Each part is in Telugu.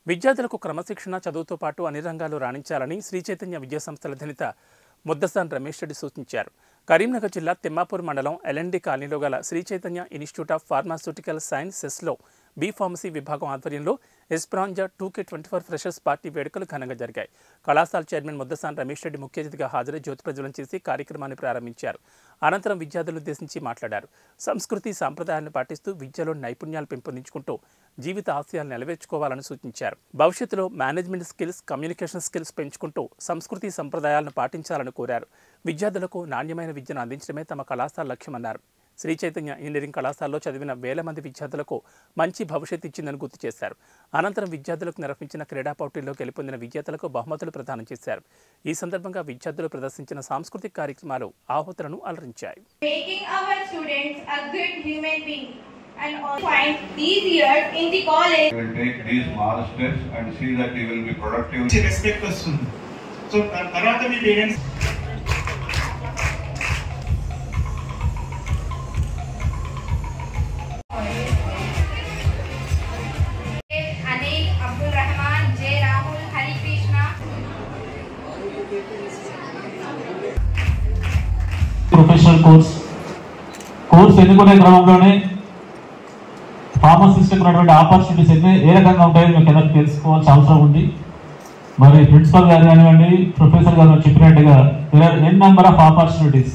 విద్యార్థులకు క్రమశిక్షణ చదువుతో పాటు అన్ని రంగాల్లో రాణించాలని శ్రీ చైతన్య విద్యాసంస్థల అధినేత ముద్దసాన్ రమేష్ రెడ్డి సూచించారు. కరీంనగర్ జిల్లా తిమ్మాపూర్ మండలం ఎల్ఎండి కాలనీలో గల Sri Chaitanya institute of pharmaceutical సైన్సెస్లో బి ఫార్మసీ విభాగం ఆధ్వర్యంలో ఎస్ప్రాంజా 2K24 ఫ్రెషర్స్ పార్టీ వేడుకలు ఘనంగా జరిగాయి. కళాశాల చైర్మన్ ముద్దసాన్ రమేష్ రెడ్డి ముఖ్య అతిథిగా హాజరై జ్యోతి ప్రజ్వలన చేసి కార్యక్రమాన్ని ప్రారంభించారు. అనంతరం విద్యార్థులను ఉద్దేశించి మాట్లాడారు. సంస్కృతి సాంప్రదాయాలను పాటిస్తూ విద్యలో నైపుణ్యాలు పెంపొందించుకుంటూ జీవిత ఆశయాలు నెరవేర్చుకోవాలని సూచించారు. భవిష్యత్తులో మేనేజ్మెంట్ స్కిల్స్, కమ్యూనికేషన్ స్కిల్స్ పెంచుకుంటూ సంస్కృతి సంప్రదాయాలను పాటించాలని కోరారు. విద్యార్థులకు నాణ్యమైన విద్యను అందించడమే తమ కళాశాల లక్ష్యమన్నారు. శ్రీ చైతన్య ఇంజనీరింగ్ కళాశాలలో చదివిన వేల మంది విద్యార్థులకు మంచి భవిష్యత్తు ఇచ్చిందని గుర్తు చేశారు. అనంతరం విద్యార్థులకు నిర్వహించిన క్రీడా పోటీల్లో గెలుపొందిన విజేతలకు బహుమతులు ప్రదానం చేశారు. ఈ సందర్భంగా విద్యార్థులు ప్రదర్శించిన సాంస్కృతిక కార్యక్రమాలు ఆహుతులను అలరించాయి. And find these years in the college. We will take these small steps and see that we will be productive. Respect us. So, tarvata mi parents. Anil, Abdul Rahman, J. Rahul, Hari Krishna. Professional course ఎన్నుకునే క్రమంలోనే ఫార్మసిస్ట్ ఉన్నటువంటి ఆపర్చునిటీస్ అయితే ఏ రకంగా ఉంటాయో మీకు అందరికీ తెలుసుకోవాల్సిన అవసరం ఉంది. మరి ప్రిన్సిపల్ గారు కానివ్వండి, ప్రొఫెసర్ గారు చెప్పినట్టుగా ఎన్ నెంబర్ ఆఫ్ ఆపర్చునిటీస్.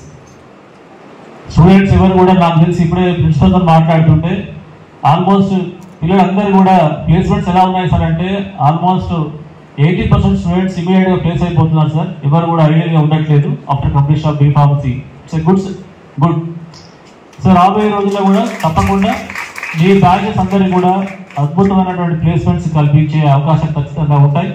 స్టూడెంట్స్ ఎవరు కూడా నాకు తెలిసి ఇప్పుడే ప్రిన్సిపల్తో మాట్లాడుతుంటే ఆల్మోస్ట్ పిల్లలందరూ కూడా ప్లేస్మెంట్స్ ఎలా ఉన్నాయి సార్ అంటే ఆల్మోస్ట్ 80% స్టూడెంట్స్ ఇమీడియట్గా ప్లేస్ అయిపోతున్నారు సార్. ఎవరు కూడా ఐడియల్గా ఉండట్లేదు after completion of B pharmacy. It's good. So రాబోయే రోజుల్లో కూడా తప్పకుండా ఈ బ్యాచెస్ అందరికీ కూడా అద్భుతమైనటువంటి ప్లేస్మెంట్స్ కల్పించే అవకాశం ఖచ్చితంగా ఉంటాయి.